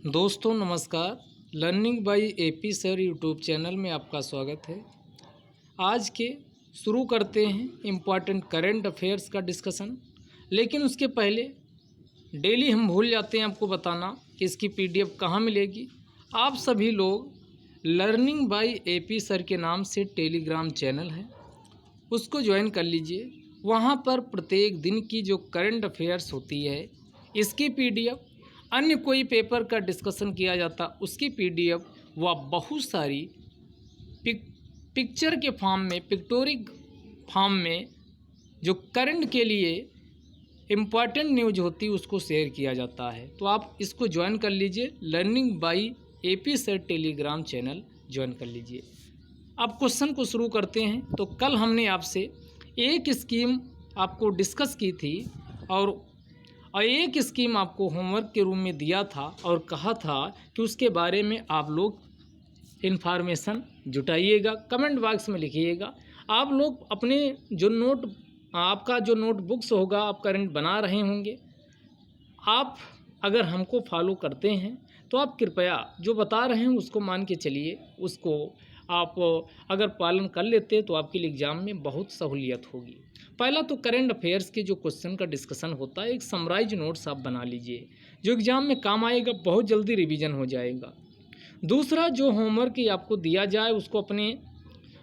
दोस्तों नमस्कार। Learning by AP sir YouTube channel में आपका स्वागत है। आज के शुरू करते हैं इम्पॉर्टेंट करंट अफेयर्स का डिस्कशन। लेकिन उसके पहले डेली हम भूल जाते हैं आपको बताना कि इसकी पीडीएफ कहाँ मिलेगी। आप सभी लोग लर्निंग बाय एपी सर के नाम से टेलीग्राम चैनल है, उसको ज्वाइन कर लीजिए। वहाँ पर प्रत्येक दिन की जो करंट अफेयर्स होती है इसकी पीडीएफ, अन्य कोई पेपर का डिस्कशन किया जाता उसकी पीडीएफ व बहुत सारी पिक्चर के फॉर्म में, पिक्टोरिक फॉर्म में जो करंट के लिए इम्पॉर्टेंट न्यूज होती है उसको शेयर किया जाता है। तो आप इसको ज्वाइन कर लीजिए, learning by AP sir Telegram channel join कर लीजिए। अब क्वेश्चन को शुरू करते हैं। तो कल हमने आपसे एक स्कीम आपको डिस्कस की थी और एक स्कीम आपको होमवर्क के रूम में दिया था और कहा था कि उसके बारे में आप लोग इन्फॉर्मेशन जुटाइएगा, कमेंट बॉक्स में लिखिएगा। आप लोग अपने जो आपका जो नोटबुक्स होगा, आप करंट बना रहे होंगे, आप अगर हमको फॉलो करते हैं तो आप कृपया जो बता रहे हैं उसको मान के चलिए। उसको आप अगर पालन कर लेते हैं तो आपके लिए एग्ज़ाम में बहुत सहूलियत होगी। पहला तो करंट अफेयर्स के जो क्वेश्चन का डिस्कशन होता है, एक समराइज नोट्स आप बना लीजिए जो एग्ज़ाम में काम आएगा, बहुत जल्दी रिवीजन हो जाएगा। दूसरा, जो होमवर्क आपको दिया जाए उसको अपने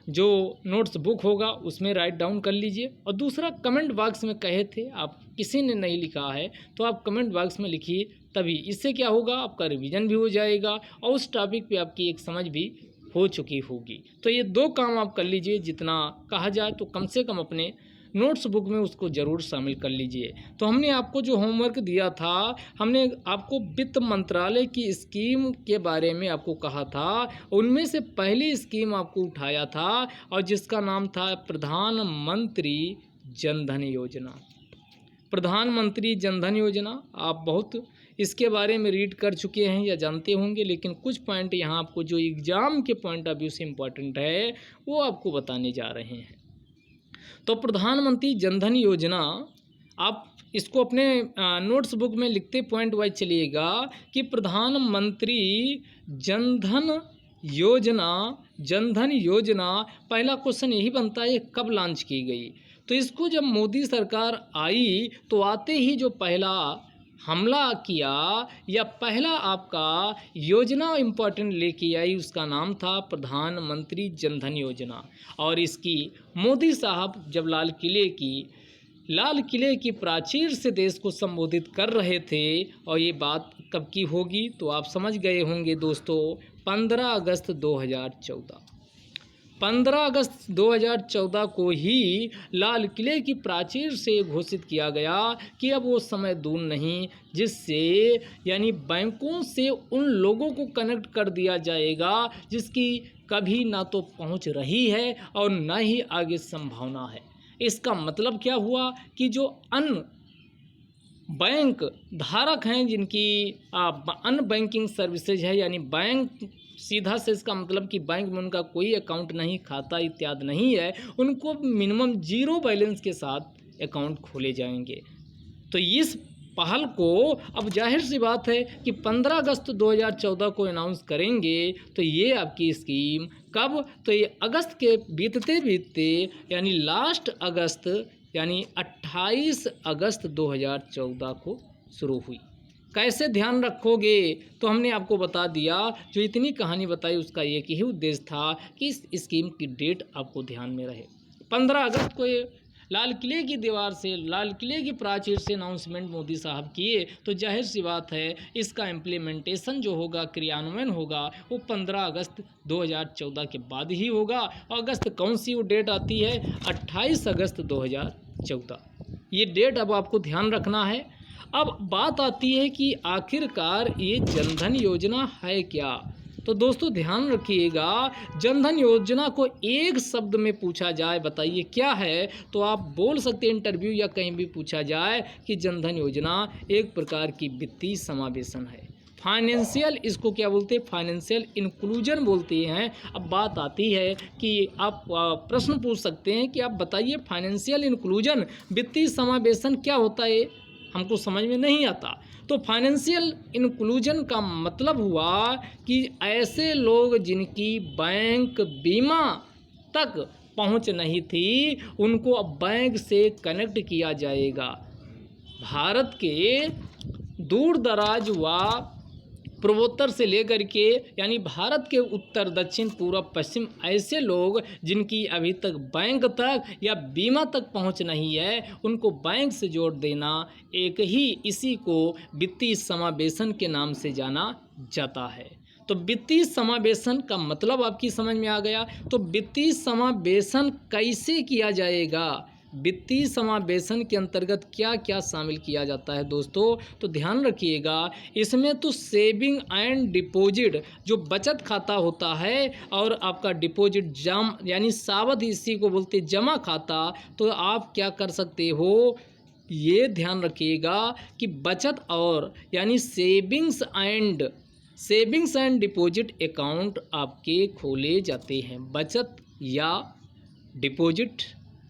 जो नोट्स बुक होगा उसमें राइट डाउन कर लीजिए। और दूसरा, कमेंट बॉक्स में कहे थे आप, किसी ने नहीं लिखा है तो आप कमेंट बॉक्स में लिखिए, तभी इससे क्या होगा, आपका रिवीजन भी हो जाएगा और उस टॉपिक पे आपकी एक समझ भी हो चुकी होगी। तो ये दो काम आप कर लीजिए, जितना कहा जाए तो कम से कम अपने नोट्स बुक में उसको ज़रूर शामिल कर लीजिए। तो हमने आपको जो होमवर्क दिया था, हमने आपको वित्त मंत्रालय की स्कीम के बारे में आपको कहा था। उनमें से पहली स्कीम आपको उठाया था और जिसका नाम था प्रधानमंत्री जनधन योजना। प्रधानमंत्री जनधन योजना आप बहुत इसके बारे में रीड कर चुके हैं या जानते होंगे, लेकिन कुछ पॉइंट यहाँ आपको जो एग्ज़ाम के पॉइंट ऑफ व्यू से इम्पोर्टेंट है वो आपको बताने जा रहे हैं। तो प्रधानमंत्री जनधन योजना, आप इसको अपने नोट्स बुक में लिखते पॉइंट वाइज चलिएगा कि प्रधानमंत्री जनधन योजना पहला क्वेश्चन यही बनता है, कब लॉन्च की गई। तो इसको जब मोदी सरकार आई तो आते ही जो पहला हमला किया या पहला आपका योजना इम्पोर्टेंट लेके आई उसका नाम था प्रधानमंत्री जनधन योजना। और इसकी मोदी साहब जब लाल किले की प्राचीर से देश को संबोधित कर रहे थे, और ये बात कब की होगी तो आप समझ गए होंगे दोस्तों, 15 अगस्त 2014। 15 अगस्त 2014 को ही लाल किले की प्राचीर से घोषित किया गया कि अब वो समय दूर नहीं जिससे यानी बैंकों से उन लोगों को कनेक्ट कर दिया जाएगा जिसकी कभी ना तो पहुंच रही है और ना ही आगे संभावना है। इसका मतलब क्या हुआ कि जो अन्य बैंक धारक हैं, जिनकी अन्य बैंकिंग सर्विसेज है, यानी बैंक सीधा से इसका मतलब कि बैंक में उनका कोई अकाउंट नहीं, खाता इत्यादि नहीं है, उनको मिनिमम 0 बैलेंस के साथ अकाउंट खोले जाएंगे। तो इस पहल को अब जाहिर सी बात है कि 15 अगस्त 2014 को अनाउंस करेंगे। तो ये आपकी स्कीम कब, तो ये अगस्त के बीतते यानी लास्ट अगस्त यानी 28 अगस्त 2014 को शुरू हुई। कैसे ध्यान रखोगे तो हमने आपको बता दिया, जो इतनी कहानी बताई उसका एक ही उद्देश्य था कि इस स्कीम की डेट आपको ध्यान में रहे। 15 अगस्त को ये लाल किले की दीवार से, लाल किले की प्राचीर से अनाउंसमेंट मोदी साहब किए, तो जाहिर सी बात है इसका इम्प्लीमेंटेशन जो होगा, क्रियान्वयन होगा, वो 15 अगस्त 2014 के बाद ही होगा। अगस्त कौन सी वो डेट आती है, 28 अगस्त 2014। ये डेट अब आपको ध्यान रखना है। अब बात आती है कि आखिरकार ये जनधन योजना है क्या। तो दोस्तों ध्यान रखिएगा, जनधन योजना को एक शब्द में पूछा जाए, बताइए क्या है, तो आप बोल सकते हैं इंटरव्यू या कहीं भी पूछा जाए कि जनधन योजना एक प्रकार की वित्तीय समावेशन है। फाइनेंशियल, इसको क्या बोलते हैं, फाइनेंशियल इंक्लूजन बोलते हैं। अब बात आती है कि आप प्रश्न पूछ सकते हैं कि आप बताइए फाइनेंशियल इंक्लूजन, वित्तीय समावेशन क्या होता है, हमको समझ में नहीं आता। तो फाइनेंशियल इंक्लूजन का मतलब हुआ कि ऐसे लोग जिनकी बैंक बीमा तक पहुंच नहीं थी, उनको अब बैंक से कनेक्ट किया जाएगा। भारत के दूर दराज व पूर्वोत्तर से लेकर के यानी भारत के उत्तर, दक्षिण, पूर्व, पश्चिम ऐसे लोग जिनकी अभी तक बैंक तक या बीमा तक पहुंच नहीं है, उनको बैंक से जोड़ देना, एक ही इसी को वित्तीय समावेशन के नाम से जाना जाता है। तो वित्तीय समावेशन का मतलब आपकी समझ में आ गया। तो वित्तीय समावेशन कैसे किया जाएगा, वित्तीय समावेशन के अंतर्गत क्या क्या शामिल किया जाता है दोस्तों, तो ध्यान रखिएगा। इसमें तो सेविंग एंड डिपॉजिट, जो बचत खाता होता है, और आपका डिपॉजिट यानी सावधि, इसी को बोलते जमा खाता। तो आप क्या कर सकते हो, ये ध्यान रखिएगा कि बचत और यानी सेविंग्स एंड डिपॉजिट अकाउंट आपके खोले जाते हैं। बचत या डिपॉजिट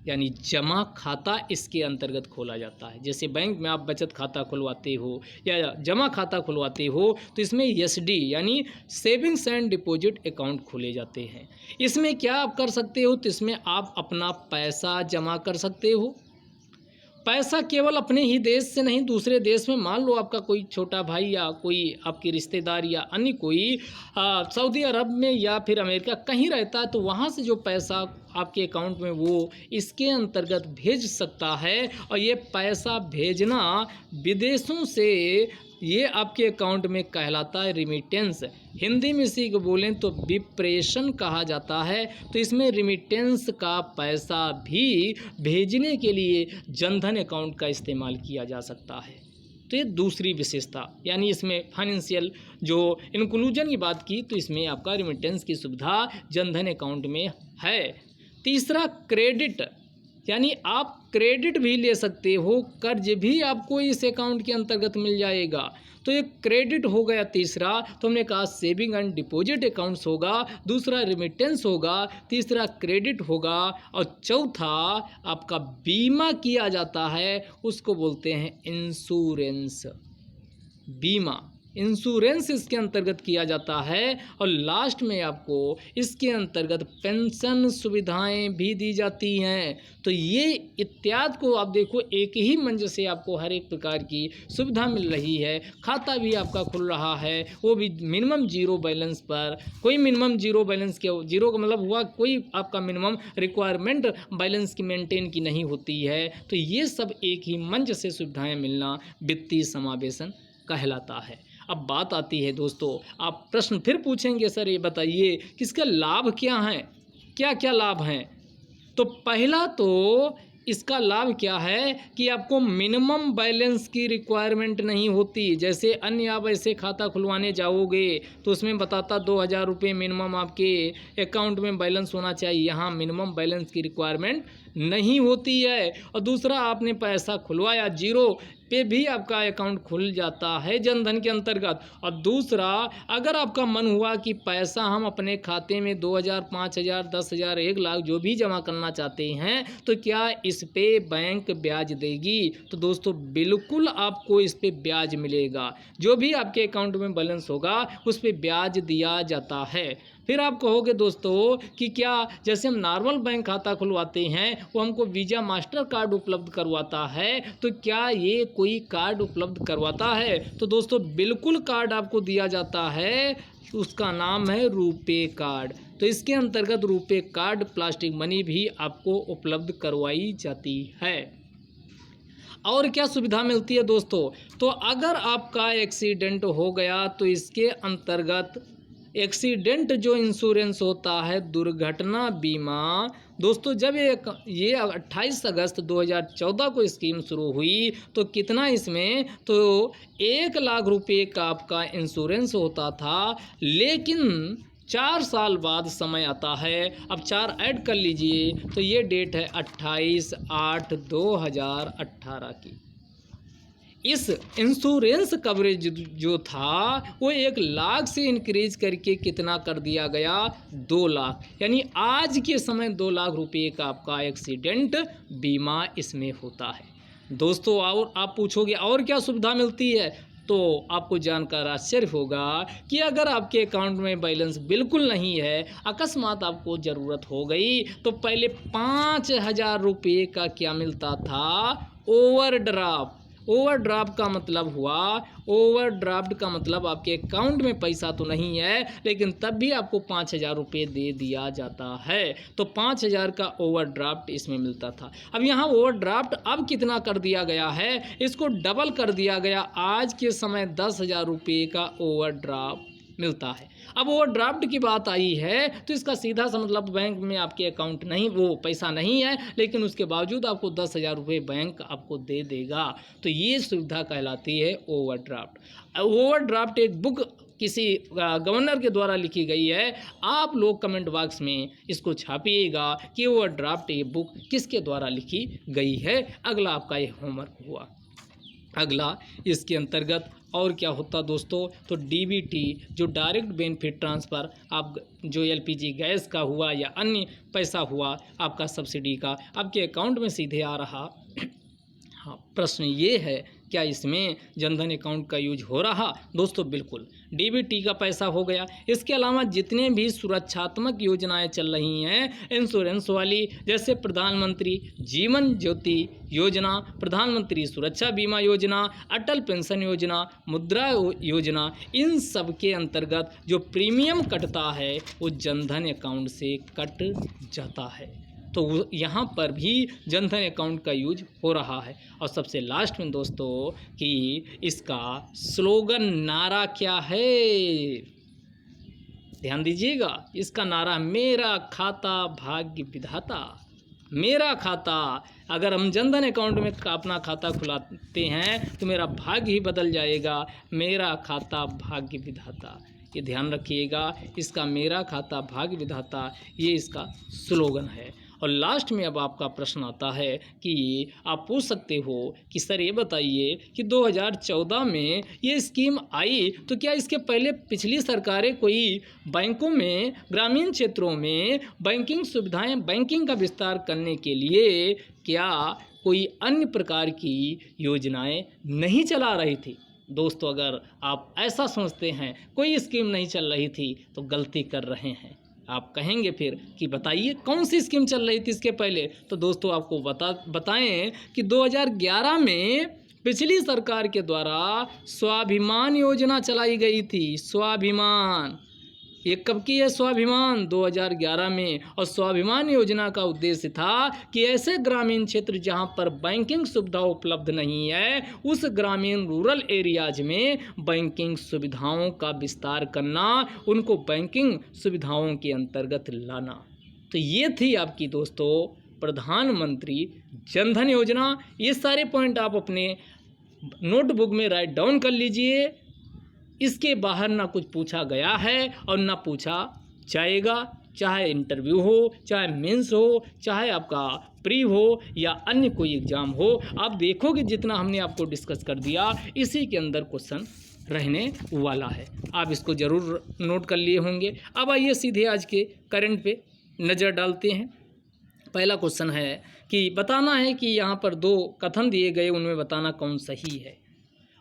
यानी जमा खाता इसके अंतर्गत खोला जाता है। जैसे बैंक में आप बचत खाता खुलवाते हो या जमा खाता खुलवाते हो, तो इसमें एसडी यानी सेविंग्स एंड डिपॉजिट अकाउंट खोले जाते हैं। इसमें क्या आप कर सकते हो, तो इसमें आप अपना पैसा जमा कर सकते हो। पैसा केवल अपने ही देश से नहीं, दूसरे देश में, मान लो आपका कोई छोटा भाई या कोई आपके रिश्तेदार या अन्य कोई सऊदी अरब में या फिर अमेरिका कहीं रहता है, तो वहाँ से जो पैसा आपके अकाउंट में वो इसके अंतर्गत भेज सकता है। और ये पैसा भेजना विदेशों से ये आपके अकाउंट में कहलाता है रिमिटेंस। हिंदी में इसी को बोलें तो विप्रेषण कहा जाता है। तो इसमें रिमिटेंस का पैसा भी भेजने के लिए जनधन अकाउंट का इस्तेमाल किया जा सकता है। तो ये दूसरी विशेषता, यानी इसमें फाइनेंशियल जो इंक्लूजन की बात की, तो इसमें आपका रिमिटेंस की सुविधा जनधन अकाउंट में है। तीसरा क्रेडिट, यानी आप क्रेडिट भी ले सकते हो, कर्ज भी आपको इस अकाउंट के अंतर्गत मिल जाएगा। तो ये क्रेडिट हो गया तीसरा। तो हमने कहा सेविंग एंड डिपॉजिट अकाउंट्स होगा, दूसरा रिमिटेंस होगा, तीसरा क्रेडिट होगा, और चौथा आपका बीमा किया जाता है, उसको बोलते हैं इंश्योरेंस। बीमा, इंश्योरेंस इसके अंतर्गत किया जाता है। और लास्ट में आपको इसके अंतर्गत पेंशन सुविधाएं भी दी जाती हैं। तो ये इत्यादि को आप देखो, एक ही मंच से आपको हर एक प्रकार की सुविधा मिल रही है। खाता भी आपका खुल रहा है, वो भी मिनिमम जीरो बैलेंस पर। कोई मिनिमम जीरो बैलेंस के, जीरो का मतलब हुआ कोई आपका मिनिमम रिक्वायरमेंट बैलेंस की मेंटेन की नहीं होती है। तो ये सब एक ही मंच से सुविधाएँ मिलना वित्तीय समावेशन कहलाता है। अब बात आती है दोस्तों, आप प्रश्न फिर पूछेंगे, सर ये बताइए कि इसका लाभ क्या है, क्या क्या लाभ हैं। तो पहला तो इसका लाभ क्या है कि आपको मिनिमम बैलेंस की रिक्वायरमेंट नहीं होती। जैसे अन्य आप ऐसे खाता खुलवाने जाओगे तो उसमें बताता 2000 रुपये मिनिमम आपके अकाउंट में बैलेंस होना चाहिए। यहाँ मिनिमम बैलेंस की रिक्वायरमेंट नहीं होती है। और दूसरा, आपने पैसा खुलवाया, जीरो पे भी आपका अकाउंट खुल जाता है जनधन के अंतर्गत। और दूसरा, अगर आपका मन हुआ कि पैसा हम अपने खाते में 2000, 5000, 10,000, 1 लाख जो भी जमा करना चाहते हैं, तो क्या इस पे बैंक ब्याज देगी? तो दोस्तों बिल्कुल आपको इस पे ब्याज मिलेगा। जो भी आपके अकाउंट में बैलेंस होगा उस पे ब्याज दिया जाता है। फिर आप कहोगे दोस्तों कि क्या जैसे हम नॉर्मल बैंक खाता खुलवाते हैं वो हमको वीज़ा मास्टर कार्ड उपलब्ध करवाता है, तो क्या ये कोई कार्ड उपलब्ध करवाता है? तो दोस्तों बिल्कुल कार्ड आपको दिया जाता है, उसका नाम है रुपे कार्ड। तो इसके अंतर्गत रुपे कार्ड, प्लास्टिक मनी भी आपको उपलब्ध करवाई जाती है। और क्या सुविधा मिलती है दोस्तों? तो अगर आपका एक्सीडेंट हो गया तो इसके अंतर्गत एक्सीडेंट जो इंश्योरेंस होता है, दुर्घटना बीमा, दोस्तों जब ये 28 अगस्त 2014 को स्कीम शुरू हुई तो कितना इसमें, तो 1 लाख रुपए का आपका इंश्योरेंस होता था। लेकिन 4 साल बाद समय आता है, अब 4 ऐड कर लीजिए, तो ये डेट है 28/8/2018 की। इस इंश्योरेंस कवरेज जो था वो 1 लाख से इंक्रीज करके कितना कर दिया गया, 2 लाख। यानी आज के समय 2 लाख रुपए का आपका एक्सीडेंट बीमा इसमें होता है दोस्तों। और आप पूछोगे और क्या सुविधा मिलती है, तो आपको जानकर आश्चर्य होगा कि अगर आपके अकाउंट में बैलेंस बिल्कुल नहीं है, अकस्मात आपको ज़रूरत हो गई, तो पहले 5,000 रुपये का क्या मिलता था? ओवरड्राफ्ट। ओवरड्राफ्ट का मतलब हुआ, ओवरड्राफ्ट का मतलब आपके अकाउंट में पैसा तो नहीं है, लेकिन तब भी आपको 5,000 रुपये दे दिया जाता है। तो 5,000 का ओवरड्राफ्ट इसमें मिलता था। अब यहाँ ओवरड्राफ्ट अब कितना कर दिया गया है? इसको डबल कर दिया गया। आज के समय 10,000 रुपये का ओवरड्राफ्ट मिलता है। अब ओवरड्राफ्ट की बात आई है तो इसका सीधा सा मतलब बैंक में आपके अकाउंट नहीं, वो पैसा नहीं है, लेकिन उसके बावजूद आपको 10,000 रुपये बैंक आपको दे देगा। तो ये सुविधा कहलाती है ओवरड्राफ्ट। ओवरड्राफ्ट एक बुक किसी गवर्नर के द्वारा लिखी गई है। आप लोग कमेंट बॉक्स में इसको छापिएगा कि ओवरड्राफ्ट ये बुक किसके द्वारा लिखी गई है। अगला आपका ये होमवर्क हुआ। अगला इसके अंतर्गत और क्या होता दोस्तों? तो डीबीटी जो डायरेक्ट बेनिफिट ट्रांसफ़र, आप जो एलपीजी गैस का हुआ या अन्य पैसा हुआ आपका सब्सिडी का, आपके अकाउंट में सीधे आ रहा। हाँ, प्रश्न ये है क्या इसमें जनधन अकाउंट का यूज हो रहा? दोस्तों बिल्कुल, डीबीटी का पैसा हो गया। इसके अलावा जितने भी सुरक्षात्मक योजनाएं चल रही हैं इंश्योरेंस वाली, जैसे प्रधानमंत्री जीवन ज्योति योजना, प्रधानमंत्री सुरक्षा बीमा योजना, अटल पेंशन योजना, मुद्रा योजना, इन सब के अंतर्गत जो प्रीमियम कटता है वो जनधन अकाउंट से कट जाता है। तो यहाँ पर भी जनधन अकाउंट का यूज हो रहा है। और सबसे लास्ट में दोस्तों कि इसका स्लोगन, नारा क्या है? ध्यान दीजिएगा, इसका नारा मेरा खाता भाग्य विधाता। मेरा खाता, अगर हम जनधन अकाउंट में अपना खाता खुलाते हैं तो मेरा भाग्य ही बदल जाएगा। मेरा खाता भाग्य विधाता, ये ध्यान रखिएगा। इसका मेरा खाता भाग्य विधाता ये इसका स्लोगन है। और लास्ट में अब आपका प्रश्न आता है कि आप पूछ सकते हो कि सर ये बताइए कि 2014 में ये स्कीम आई तो क्या इसके पहले पिछली सरकारें कोई बैंकों में, ग्रामीण क्षेत्रों में बैंकिंग सुविधाएं, बैंकिंग का विस्तार करने के लिए क्या कोई अन्य प्रकार की योजनाएं नहीं चला रही थी? दोस्तों अगर आप ऐसा समझते हैं कोई स्कीम नहीं चल रही थी तो गलती कर रहे हैं। आप कहेंगे फिर कि बताइए कौन सी स्कीम चल रही थी इसके पहले? तो दोस्तों आपको बताएं कि 2011 में पिछली सरकार के द्वारा स्वाभिमान योजना चलाई गई थी। स्वाभिमान, ये कब की है? स्वाभिमान 2011 में। और स्वाभिमान योजना का उद्देश्य था कि ऐसे ग्रामीण क्षेत्र जहां पर बैंकिंग सुविधा उपलब्ध नहीं है, उस ग्रामीण रूरल एरियाज में बैंकिंग सुविधाओं का विस्तार करना, उनको बैंकिंग सुविधाओं के अंतर्गत लाना। तो ये थी आपकी दोस्तों प्रधानमंत्री जनधन योजना। ये सारे पॉइंट आप अपने नोटबुक में राइट डाउन कर लीजिए। इसके बाहर ना कुछ पूछा गया है और ना पूछा जाएगा, चाहे इंटरव्यू हो, चाहे मेंस हो, चाहे आपका प्री हो या अन्य कोई एग्ज़ाम हो। आप देखोगे जितना हमने आपको डिस्कस कर दिया इसी के अंदर क्वेश्चन रहने वाला है। आप इसको ज़रूर नोट कर लिए होंगे। अब आइए सीधे आज के करंट पे नज़र डालते हैं। पहला क्वेश्चन है कि बताना है कि यहाँ पर दो कथन दिए गए, उनमें बताना कौन सही है।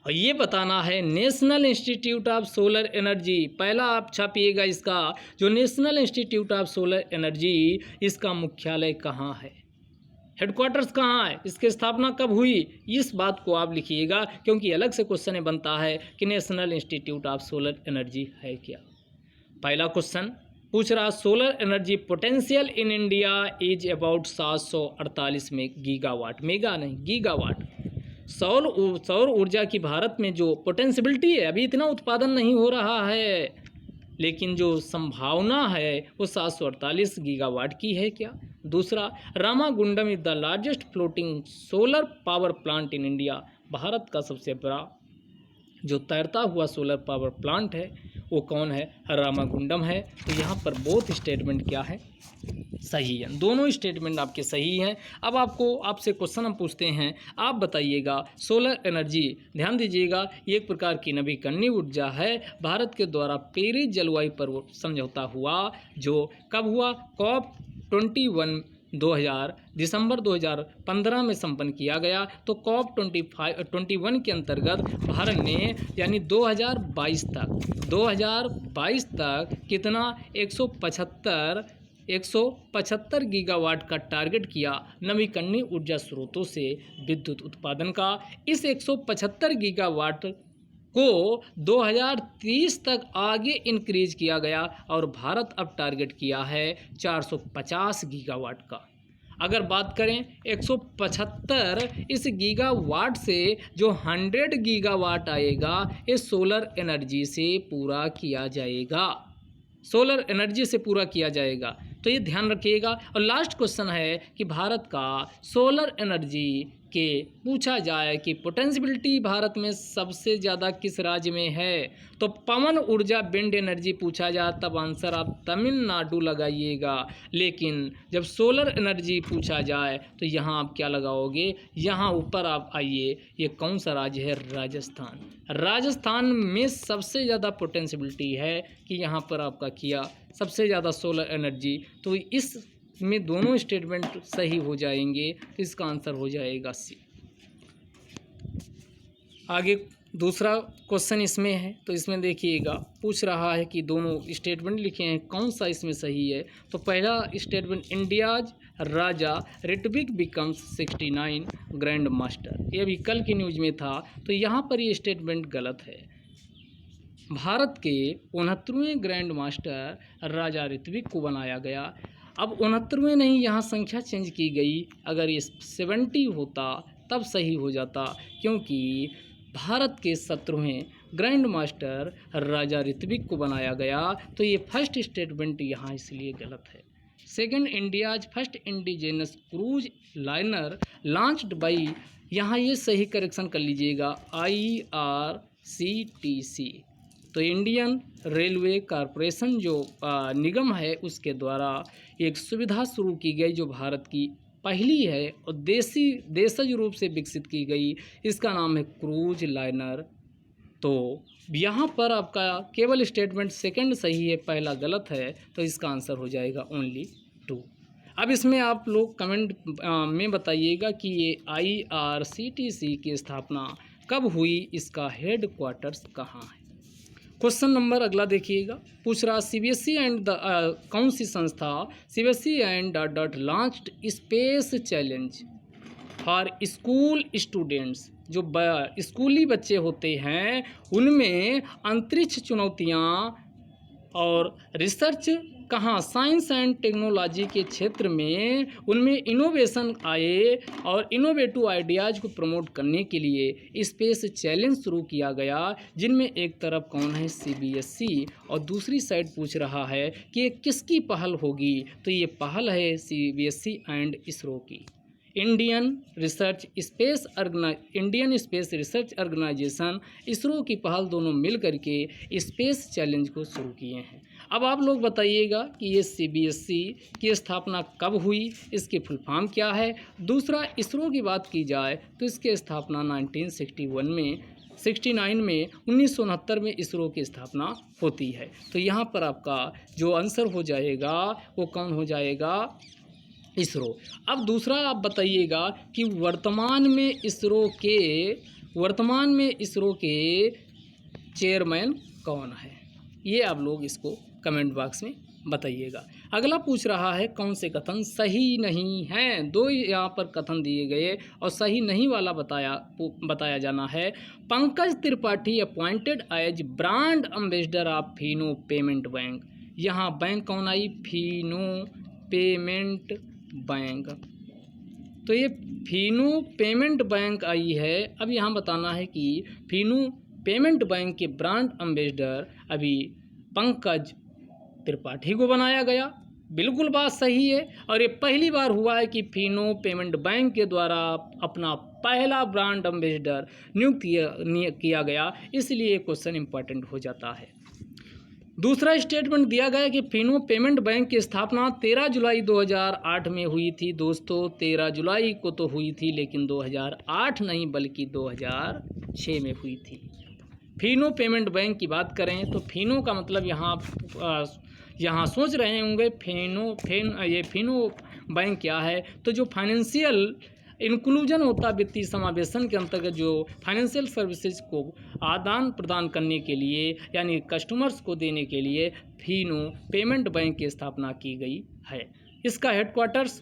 और ये बताना है national institute of solar energy. पहला आप छापिएगा इसका, जो national institute of solar energy, इसका मुख्यालय कहाँ है, हेडक्वार्टर्स कहाँ है, इसकी स्थापना कब हुई, इस बात को आप लिखिएगा, क्योंकि अलग से क्वेश्चन बनता है कि national institute of solar energy है क्या। पहला क्वेश्चन पूछ रहा, solar energy potential in India is about 748 में गीगावाट, मेगा नहीं गीगावाट। सौर ऊर्जा की भारत में जो पोटेंशियलिटी है, अभी इतना उत्पादन नहीं हो रहा है, लेकिन जो संभावना है वो 748 गीगावाट की है क्या। दूसरा, Ramagundam is the largest floating solar power plant in India. Bharat का सबसे बड़ा जो तैरता हुआ सोलर पावर प्लांट है वो कौन है? रामागुंडम है। तो यहाँ पर बोथ स्टेटमेंट क्या है? सही है, दोनों स्टेटमेंट आपके सही हैं। अब आपसे क्वेश्चन हम पूछते हैं, आप बताइएगा सोलर एनर्जी, ध्यान दीजिएगा, ये एक प्रकार की नवीकरणीय ऊर्जा है। भारत के द्वारा पेरिस जलवायु पर समझौता हुआ, जो कब हुआ? COP21 दिसंबर 2015 में संपन्न किया गया। तो COP 21 के अंतर्गत भारत ने यानी 2022 तक कितना 175 गीगावाट का टारगेट किया नवीकरणीय ऊर्जा स्रोतों से विद्युत उत्पादन का। इस 175 गीगावाट को 2030 तक आगे इंक्रीज किया गया और भारत अब टारगेट किया है 450 गीगावाट का। अगर बात करें 175 इस गीगावाट से जो 100 गीगावाट आएगा ये सोलर एनर्जी से पूरा किया जाएगा, सोलर एनर्जी से पूरा किया जाएगा। तो ये ध्यान रखिएगा। और लास्ट क्वेश्चन है कि भारत का सोलर एनर्जी के पूछा जाए कि पोटेंशियलिटी भारत में सबसे ज़्यादा किस राज्य में है, तो पवन ऊर्जा विंड एनर्जी पूछा जाए तब आंसर आप तमिलनाडु लगाइएगा। लेकिन जब सोलर एनर्जी पूछा जाए तो यहाँ आप क्या लगाओगे, यहाँ ऊपर आप आइए, ये कौन सा राज्य है, राजस्थान। राजस्थान में सबसे ज़्यादा पोटेंशियलिटी है कि यहाँ पर आपका किया सबसे ज़्यादा सोलर एनर्जी। तो इसमें दोनों स्टेटमेंट सही हो जाएंगे, तो इसका आंसर हो जाएगा सी। आगे दूसरा क्वेश्चन इसमें है, तो इसमें देखिएगा पूछ रहा है कि दोनों स्टेटमेंट लिखे हैं कौन सा इसमें सही है। तो पहला स्टेटमेंट इंडियाज राजा ऋत्विक बिकम्स 69 ग्रैंड मास्टर, ये अभी कल की न्यूज़ में था। तो यहाँ पर ये स्टेटमेंट गलत है। भारत के 69वें ग्रैंड मास्टर राजा ऋत्विक को बनाया गया। अब 69वें नहीं, यहाँ संख्या चेंज की गई। अगर ये 70 होता तब सही हो जाता, क्योंकि भारत के 17वें ग्रैंड मास्टर राजा ऋत्विक को बनाया गया। तो ये फर्स्ट स्टेटमेंट यहाँ इसलिए गलत है। Second, India's first indigenous cruise liner launched by, यहाँ ये सही करेक्शन कर लीजिएगा, IRCTC। तो इंडियन रेलवे कॉरपोरेशन जो निगम है उसके द्वारा एक सुविधा शुरू की गई जो भारत की पहली है और देशज रूप से विकसित की गई। इसका नाम है क्रूज लाइनर। तो यहाँ पर आपका केवल स्टेटमेंट सेकंड सही है, पहला गलत है। तो इसका आंसर हो जाएगा ओनली 2। अब इसमें आप लोग कमेंट में बताइएगा कि ये IRCTC की स्थापना कब हुई, इसका हेड क्वार्टर्स कहाँ है। क्वेश्चन नंबर अगला देखिएगा, पूछ रहा CBSE एंड द कौन सी संस्था CBSE and dot launched space challenge for school students, जो स्कूली बच्चे होते हैं उनमें अंतरिक्ष चुनौतियाँ और रिसर्च कहाँ, साइंस एंड टेक्नोलॉजी के क्षेत्र में उनमें इनोवेशन आए और इनोवेटिव आइडियाज़ को प्रमोट करने के लिए स्पेस चैलेंज शुरू किया गया, जिनमें एक तरफ कौन है CBSE और दूसरी साइड पूछ रहा है कि ये किसकी पहल होगी। तो ये पहल है CBSE एंड इसरो की। Indian Space Research Organisation ISRO की पहल दोनों मिल करके स्पेस चैलेंज को शुरू किए हैं। अब आप लोग बताइएगा कि ये CBSE की स्थापना कब हुई, इसकी फुल फॉर्म क्या है। दूसरा, इसरो की बात की जाए तो इसकी स्थापना 1969 में 1969 में इसरो की स्थापना होती है। तो यहाँ पर आपका जो आंसर हो जाएगा वो कौन हो जाएगा, इसरो। अब दूसरा आप बताइएगा कि वर्तमान में इसरो के चेयरमैन कौन है, ये आप लोग इसको कमेंट बॉक्स में बताइएगा। अगला पूछ रहा है कौन से कथन सही नहीं हैं। 2 यहाँ पर कथन दिए गए और सही नहीं वाला बताया जाना है। Pankaj Tripathi appointed as brand ambassador of Fino payment bank, यहाँ बैंक कौन आई, फिनो पेमेंट बैंक। तो ये फिनो पेमेंट बैंक आई है। अब यहाँ बताना है कि फिनो पेमेंट बैंक के ब्रांड एम्बेसडर अभी पंकज त्रिपाठी को बनाया गया। बिल्कुल बात सही है और ये पहली बार हुआ है कि फिनो पेमेंट बैंक के द्वारा अपना पहला ब्रांड एम्बेसडर नियुक्त किया गया, इसलिए क्वेश्चन इंपॉर्टेंट हो जाता है। दूसरा स्टेटमेंट दिया गया कि फिनो पेमेंट बैंक की स्थापना 13 जुलाई 2008 में हुई थी। दोस्तों 13 जुलाई को तो हुई थी, लेकिन 2008 नहीं बल्कि 2006 में हुई थी। फिनो पेमेंट बैंक की बात करें तो फिनो का मतलब यहाँ सोच रहे होंगे फिनो बैंक क्या है? तो जो फाइनेंशियल इंक्लूजन होता है वित्तीय समावेशन के अंतर्गत जो फाइनेंशियल सर्विसेज को आदान प्रदान करने के लिए यानी कस्टमर्स को देने के लिए फिनो पेमेंट बैंक की स्थापना की गई है। इसका हेडक्वार्टर्स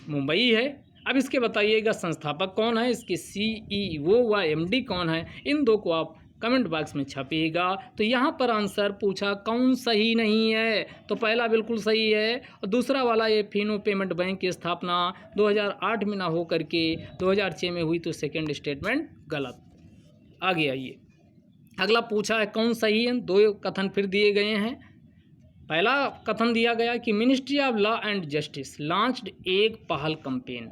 मुंबई है। अब इसके बताइएगा संस्थापक कौन है, इसके CEO व MD कौन है, इन दो को आप कमेंट बॉक्स में छापिएगा। तो यहाँ पर आंसर पूछा कौन सही नहीं है, तो पहला बिल्कुल सही है और दूसरा वाला ये फिनो पेमेंट बैंक की स्थापना 2008 में ना हो करके 2006 में हुई, तो सेकंड स्टेटमेंट गलत। आगे आइए, अगला पूछा है कौन सही है। दो कथन फिर दिए गए हैं। पहला कथन दिया गया कि ministry of law and justice launched एक पहल कैंपेन,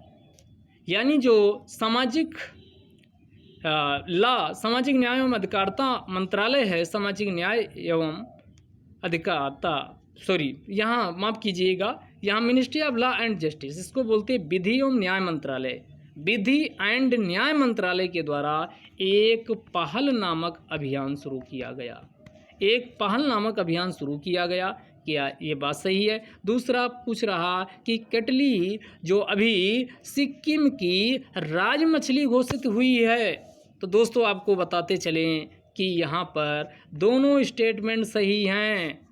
यानी जो सामाजिक सामाजिक न्याय एवं अधिकारिता मंत्रालय है, सामाजिक न्याय एवं अधिकारिता यहाँ माफ़ कीजिएगा, यहाँ ministry of law and justice, इसको बोलते हैं विधि एवं न्याय मंत्रालय। विधि एंड न्याय मंत्रालय के द्वारा एक पहल नामक अभियान शुरू किया गया। एक पहल नामक अभियान शुरू किया गया, क्या ये बात सही है? दूसरा पूछ रहा कि कटली जो अभी सिक्किम की राज मछली घोषित हुई है, तो दोस्तों आपको बताते चलें कि यहाँ पर दोनों स्टेटमेंट सही हैं।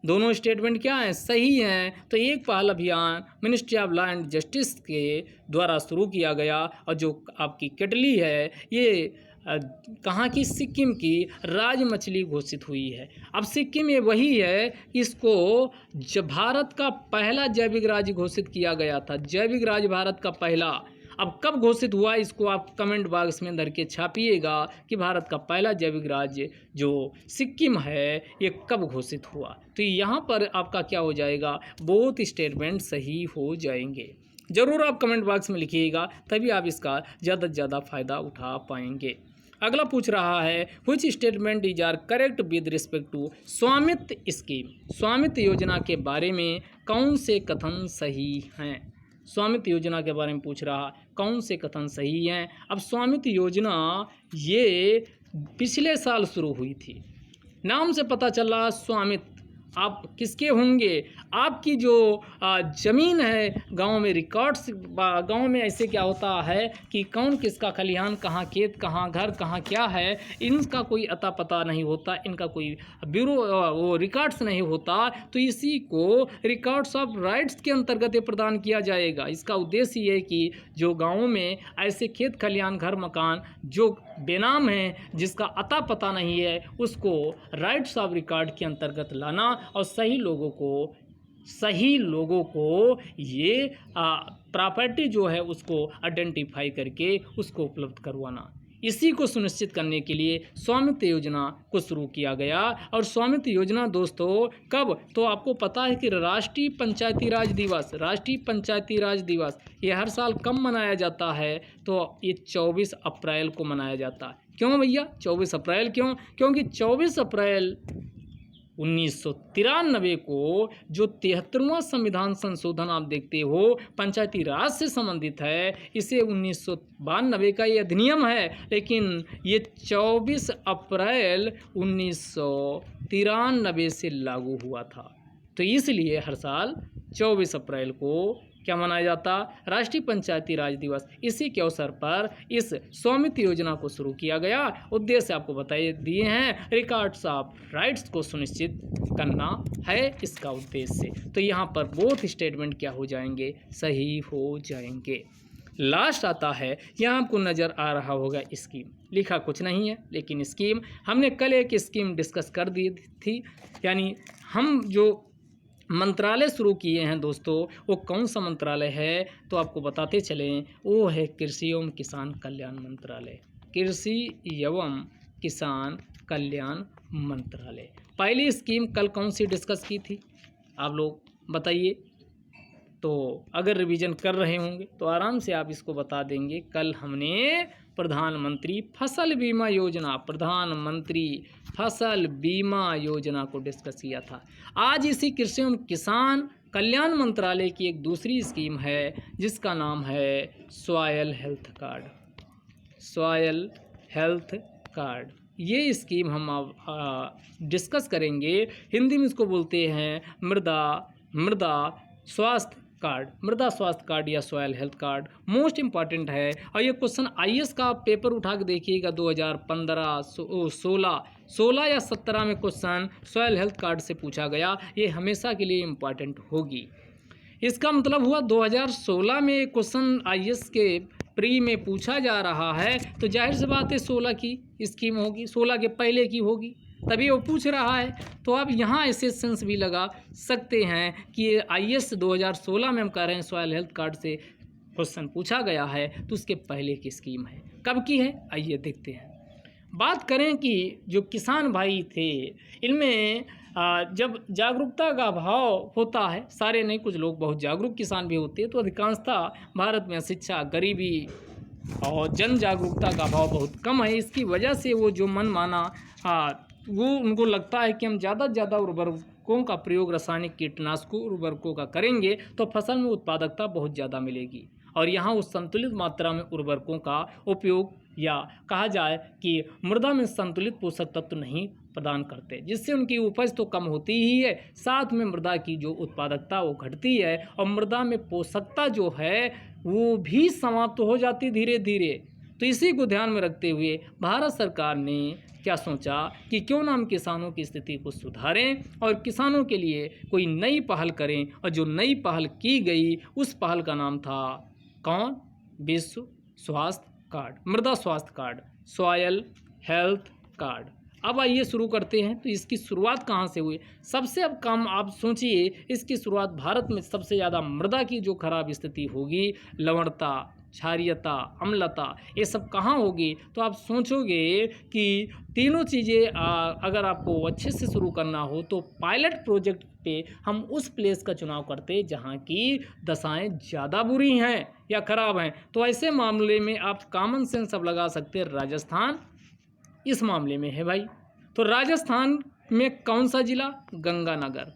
दोनों स्टेटमेंट क्या हैं? सही हैं। तो एक पहल अभियान ministry of law and justice के द्वारा शुरू किया गया और जो आपकी कटली है ये कहाँ की? सिक्किम की राज मछली घोषित हुई है। अब सिक्किम ये वही है, इसको जब भारत का पहला जैविक राज्य घोषित किया गया था, जैविक राज्य भारत का पहला। अब कब घोषित हुआ इसको आप कमेंट बॉक्स में धर के छापिएगा कि भारत का पहला जैविक राज्य जो सिक्किम है ये कब घोषित हुआ। तो यहाँ पर आपका क्या हो जाएगा? बोथ स्टेटमेंट सही हो जाएंगे। ज़रूर आप कमेंट बॉक्स में लिखिएगा, तभी आप इसका ज़्यादा से ज़्यादा फ़ायदा उठा पाएंगे। अगला पूछ रहा है which statement is are correct with respect to Svamitva scheme. Svamitva योजना के बारे में कौन से कथन सही हैं? स्वामित्व योजना के बारे में पूछ रहा, कौन से कथन सही हैं? अब स्वामित्व योजना ये पिछले साल शुरू हुई थी। नाम से पता चल रहा स्वामित्व आप किसके होंगे? आपकी जो ज़मीन है गांव में रिकॉर्ड्स, गांव में ऐसे क्या होता है कि कौन किसका खलिहान कहाँ, खेत कहाँ, घर कहाँ, क्या है, इनका कोई अता पता नहीं होता, इनका कोई ब्यूरो वो रिकॉर्ड्स नहीं होता। तो इसी को रिकॉर्ड्स ऑफ राइट्स के अंतर्गत ये प्रदान किया जाएगा। इसका उद्देश्य ये है कि जो गाँवों में ऐसे खेत खलिहान, घर मकान जो बेनाम है, जिसका अता पता नहीं है, उसको राइट्स ऑफ रिकॉर्ड के अंतर्गत लाना और सही लोगों को ये प्रॉपर्टी जो है उसको आइडेंटिफाई करके उसको उपलब्ध करवाना। इसी को सुनिश्चित करने के लिए स्वामित्व योजना को शुरू किया गया। और स्वामित्व योजना दोस्तों कब? तो आपको पता है कि राष्ट्रीय पंचायती राज दिवस ये हर साल कब मनाया जाता है? तो ये 24 अप्रैल को मनाया जाता है। क्यों भैया 24 अप्रैल क्यों? क्योंकि 24 अप्रैल 1993 को जो 73वां संविधान संशोधन आप देखते हो पंचायती राज से संबंधित है, इसे 1992 का ये अधिनियम है, लेकिन ये 24 अप्रैल 1993 से लागू हुआ था। तो इसलिए हर साल 24 अप्रैल को क्या मनाया जाता? राष्ट्रीय पंचायती राज दिवस। इसी के अवसर पर इस स्वामित्व योजना को शुरू किया गया। उद्देश्य आपको बताए दिए हैं, रिकॉर्ड्स ऑफ राइट्स को सुनिश्चित करना है इसका उद्देश्य। तो यहाँ पर बोथ स्टेटमेंट क्या हो जाएंगे? सही हो जाएंगे। लास्ट आता है, यहाँ आपको नज़र आ रहा होगा स्कीम, लिखा कुछ नहीं है लेकिन स्कीम, हमने कल एक स्कीम डिस्कस कर दी थी। यानी हम जो मंत्रालय शुरू किए हैं दोस्तों, वो कौन सा मंत्रालय है? तो आपको बताते चलें, वो है कृषि एवं किसान कल्याण मंत्रालय। कृषि एवं किसान कल्याण मंत्रालय। पहली स्कीम कल कौन सी डिस्कस की थी आप लोग बताइए? तो अगर रिवीजन कर रहे होंगे तो आराम से आप इसको बता देंगे। कल हमने प्रधानमंत्री फसल बीमा योजना को डिस्कस किया था। आज इसी कृषि एवं किसान कल्याण मंत्रालय की एक दूसरी स्कीम है जिसका नाम है सॉयल हेल्थ कार्ड। ये स्कीम हम अब डिस्कस करेंगे। हिंदी में इसको बोलते हैं मृदा स्वास्थ्य कार्ड, मृदा स्वास्थ्य कार्ड या soil health card most important है। और ये क्वेश्चन आईएएस का पेपर उठा के देखिएगा 2015, 16 या 17 में क्वेश्चन सॉयल हेल्थ कार्ड से पूछा गया। ये हमेशा के लिए इम्पॉर्टेंट होगी। इसका मतलब हुआ 2016 में क्वेश्चन आईएएस के प्री में पूछा जा रहा है, तो जाहिर सी बात है 16 की स्कीम होगी, 16 के पहले की होगी, तभी वो पूछ रहा है। तो आप यहाँ ऐसे सेंस भी लगा सकते हैं कि आईएएस 2016 में हम कह रहे हैं सॉयल हेल्थ कार्ड से क्वेश्चन पूछा गया है, तो उसके पहले की स्कीम है। कब की है, आइए देखते हैं। बात करें कि जो किसान भाई थे, इनमें जब जागरूकता का अभाव होता है, सारे नहीं, कुछ लोग बहुत जागरूक किसान भी होते हैं, तो अधिकांशतः भारत में शिक्षा, गरीबी और जन जागरूकता का अभाव बहुत कम है। इसकी वजह से वो जो मन माना वो उनको लगता है कि हम ज़्यादा से ज़्यादा उर्वरकों का प्रयोग, रासायनिक कीटनाशकों उर्वरकों का करेंगे तो फसल में उत्पादकता बहुत ज़्यादा मिलेगी। और यहाँ उस संतुलित मात्रा में उर्वरकों का उपयोग, या कहा जाए कि मृदा में संतुलित पोषक तत्व नहीं प्रदान करते, जिससे उनकी उपज तो कम होती ही है, साथ में मृदा की जो उत्पादकता वो घटती है और मृदा में पोषकता जो है वो भी समाप्त हो जाती धीरे धीरे। तो इसी को ध्यान में रखते हुए भारत सरकार ने क्या सोचा कि क्यों ना हम किसानों की स्थिति को सुधारें और किसानों के लिए कोई नई पहल करें। और जो नई पहल की गई उस पहल का नाम था कौन, विश्व स्वास्थ्य कार्ड, मृदा स्वास्थ्य कार्ड, सॉयल हेल्थ कार्ड। अब आइए शुरू करते हैं। तो इसकी शुरुआत कहाँ से हुई? सबसे अब कम आप सोचिए, इसकी शुरुआत भारत में सबसे ज़्यादा मृदा की जो खराब स्थिति होगी, लवणता, क्षारीयता, अम्लता, ये सब कहाँ होगी? तो आप सोचोगे कि तीनों चीज़ें अगर आपको अच्छे से शुरू करना हो तो पायलट प्रोजेक्ट पे हम उस प्लेस का चुनाव करते जहाँ की दशाएं ज़्यादा बुरी हैं या ख़राब हैं। तो ऐसे मामले में आप कॉमन सेंस अब लगा सकते हैं, राजस्थान इस मामले में है भाई। तो राजस्थान में कौन सा जिला? गंगानगर।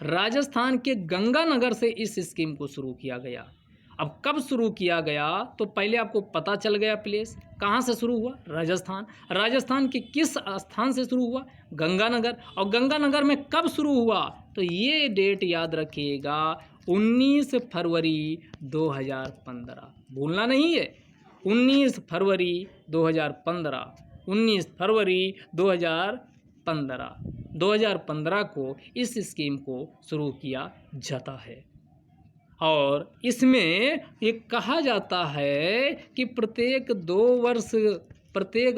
राजस्थान के गंगानगर से इस स्कीम को शुरू किया गया। अब कब शुरू किया गया? तो पहले आपको पता चल गया प्लेस कहाँ से शुरू हुआ, राजस्थान। राजस्थान के किस स्थान से शुरू हुआ? गंगानगर। और गंगानगर में कब शुरू हुआ? तो ये डेट याद रखिएगा, 19 फरवरी 2015, भूलना नहीं है। 19 फरवरी 2015, 19 फरवरी 2015 को इस स्कीम को शुरू किया जाता है। और इसमें ये कहा जाता है कि प्रत्येक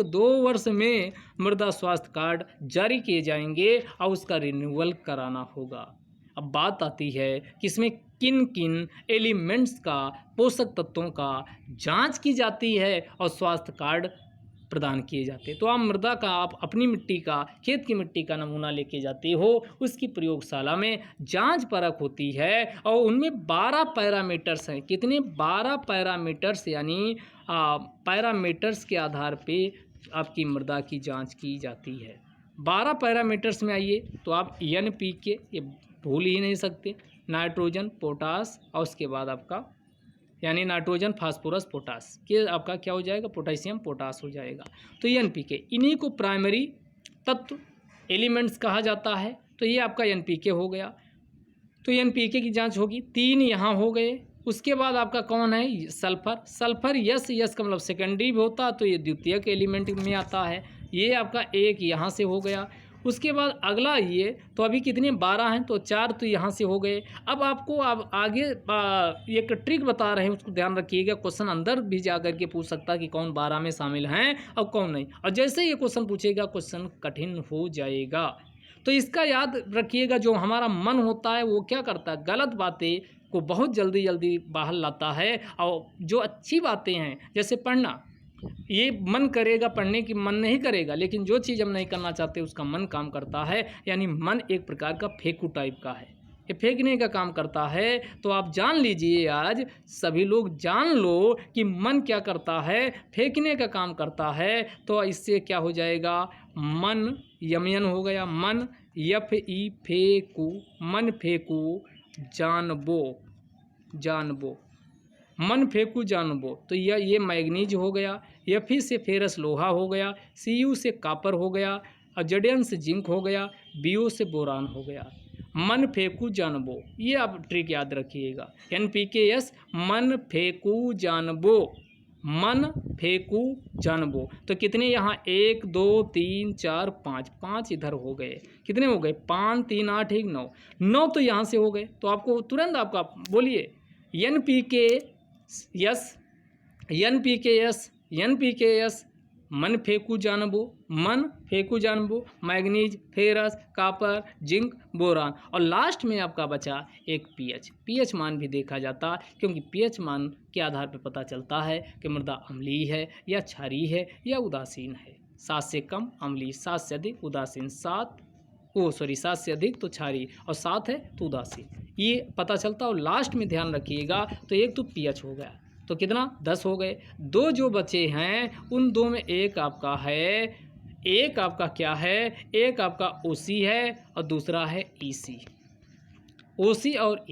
2 वर्ष में मृदा स्वास्थ्य कार्ड जारी किए जाएंगे और उसका रिन्यूअल कराना होगा। अब बात आती है कि इसमें किन किन एलिमेंट्स का, पोषक तत्वों का जांच की जाती है और स्वास्थ्य कार्ड प्रदान किए जाते हैं। तो आप मृदा का, आप अपनी मिट्टी का, खेत की मिट्टी का नमूना लेके जाते हो, उसकी प्रयोगशाला में जांच परख होती है और उनमें 12 पैरामीटर्स हैं। कितने? 12 पैरामीटर्स, यानी पैरामीटर्स के आधार पे आपकी मृदा की जांच की जाती है। 12 पैरामीटर्स में आइए तो आप NPK, ये भूल ही नहीं सकते, नाइट्रोजन, पोटास, और उसके बाद आपका यानी नाइट्रोजन, फास्फोरस, पोटास, के आपका क्या हो जाएगा? पोटेशियम, पोटास हो जाएगा। तो NPK, इन्हीं को प्राइमरी तत्व, एलिमेंट्स कहा जाता है। तो ये आपका NPK हो गया। तो NPK की जांच होगी। 3 यहाँ हो गए। उसके बाद आपका कौन है? सल्फर। सल्फर यस का मतलब सेकेंडरी भी होता, तो ये द्वितीयक एलिमेंट में आता है। ये आपका 1 यहाँ से हो गया। उसके बाद अगला ये, तो अभी कितने? 12 हैं, तो 4 तो यहाँ से हो गए। अब आपको अब आगे एक ट्रिक बता रहे हैं, उसको ध्यान रखिएगा। क्वेश्चन अंदर भी जा कर के पूछ सकता है कि कौन 12 में शामिल हैं और कौन नहीं। और जैसे ये क्वेश्चन पूछेगा, क्वेश्चन कठिन हो जाएगा। तो इसका याद रखिएगा, जो हमारा मन होता है वो क्या करता है? गलत बातें को बहुत जल्दी बाहर लाता है। और जो अच्छी बातें हैं, जैसे पढ़ना, ये मन करेगा, पढ़ने की मन नहीं करेगा, लेकिन जो चीज़ हम नहीं करना चाहते उसका मन काम करता है। यानी मन एक प्रकार का फेंकू टाइप का है, ये फेंकने का काम करता है। तो आप जान लीजिए, आज सभी लोग जान लो कि मन क्या करता है? फेंकने का काम करता है। तो इससे क्या हो जाएगा? मन, यमयन हो गया, मन, FE फेंकू, मन फेंकू, जानबो, मन फेंकू जानबो। तो ये मैग्नीज हो गया। FE से फेरस लोहा हो गया, CU से कॉपर हो गया, और ZN से जिंक हो गया, BO से बोरान हो गया। मन फेंकू जानबो, ये आप ट्रिक याद रखिएगा। NPKS मन फेंकू जानबो, मन फेंकू जानबो। तो कितने यहाँ 1 2 3 4 5, 5 इधर हो गए। कितने हो गए? 5 3 8 1 9, 9 तो यहाँ से हो गए। तो आपको तुरंत आपका बोलिए NPKS मन फेंकू जानबो, मन फेंकू जानबो, manganese, ferrous, copper, zinc, boron. और लास्ट में आपका बचा एक पीएच मान भी देखा जाता, क्योंकि पीएच मान के आधार पर पता चलता है कि मृदा अम्लीय है या क्षारीय है या उदासीन है। 7 से कम अम्लीय, 7 से अधिक उदासीन, 7 से अधिक तो क्षारीय और 7 है तो उदासीन, ये पता चलता। और लास्ट में ध्यान रखिएगा, तो एक तो पीएच हो गया, तो कितना 10 हो गए। 2 जो बचे हैं उन 2 में एक आपका है, एक आपका क्या है, एक आपका ओसी है और दूसरा है ईसी। ओसी और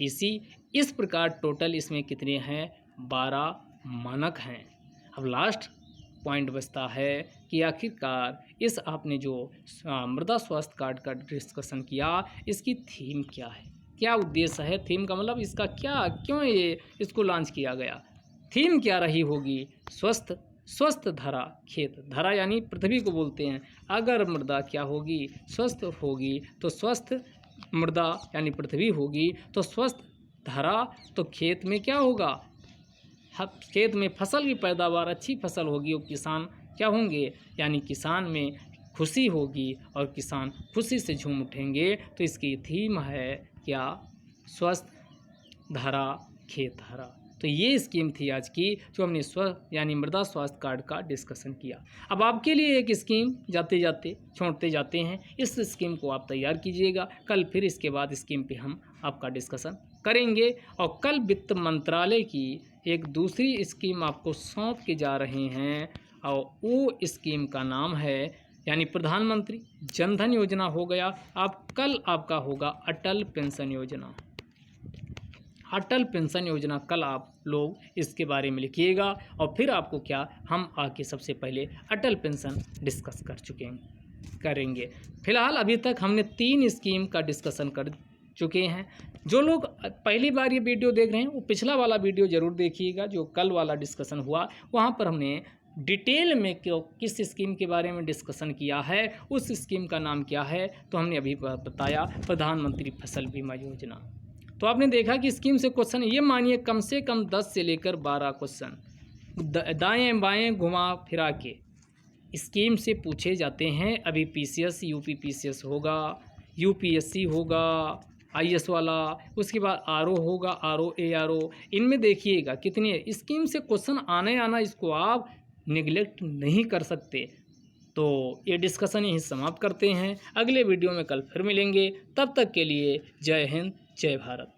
ईसी, इस प्रकार टोटल इसमें कितने हैं? 12 मानक हैं। अब लास्ट पॉइंट बचता है कि आखिरकार इस आपने जो मृदा स्वास्थ्य कार्ड का डिस्कशन किया, इसकी थीम क्या है, क्या उद्देश्य है? थीम का मतलब इसका क्या, क्यों ये इसको लॉन्च किया गया? थीम क्या रही होगी? स्वस्थ धरा खेत, धरा यानी पृथ्वी को बोलते हैं। अगर मृदा क्या होगी? स्वस्थ होगी, तो स्वस्थ मृदा यानी पृथ्वी होगी, तो स्वस्थ धरा, तो खेत में क्या होगा? खेत में फसल की पैदावार, अच्छी फसल होगी और किसान क्या होंगे? यानी किसान में खुशी होगी और किसान खुशी से झूम उठेंगे। तो इसकी थीम है क्या? स्वस्थ धरा खेत हरा। तो ये स्कीम थी आज की, जो हमने यानी मृदा स्वास्थ्य कार्ड का डिस्कशन किया। अब आपके लिए एक स्कीम जाते जाते छोड़ते जाते हैं, इस स्कीम को आप तैयार कीजिएगा। कल फिर इसके बाद स्कीम पे हम आपका डिस्कशन करेंगे। और कल वित्त मंत्रालय की एक दूसरी स्कीम आपको सौंप के जा रहे हैं, और वो स्कीम का नाम है यानी प्रधानमंत्री जनधन योजना हो गया। अब कल आपका होगा अटल पेंशन योजना। अटल पेंशन योजना कल आप लोग इसके बारे में लिखिएगा। और फिर आपको क्या, हम आके सबसे पहले अटल पेंशन डिस्कस करेंगे। फिलहाल अभी तक हमने 3 स्कीम का डिस्कशन कर चुके हैं। जो लोग पहली बार ये वीडियो देख रहे हैं, वो पिछला वाला वीडियो ज़रूर देखिएगा, जो कल वाला डिस्कशन हुआ। वहाँ पर हमने डिटेल में किस स्कीम के बारे में डिस्कशन किया है, उस स्कीम का नाम क्या है, तो हमने अभी बताया प्रधानमंत्री फसल बीमा योजना। तो आपने देखा कि स्कीम से क्वेश्चन, ये मानिए कम से कम 10 से लेकर 12 क्वेश्चन दाएं बाएं घुमा फिरा के स्कीम से पूछे जाते हैं। अभी PCS UP PCS होगा, UPSC होगा IS वाला, उसके बाद RO होगा, RO ARO। इनमें देखिएगा कितने स्कीम से क्वेश्चन आना, इसको आप निगलेक्ट नहीं कर सकते। तो ये डिस्कशन यहीं समाप्त करते हैं। अगले वीडियो में कल फिर मिलेंगे। तब तक के लिए जय हिंद, जय भारत।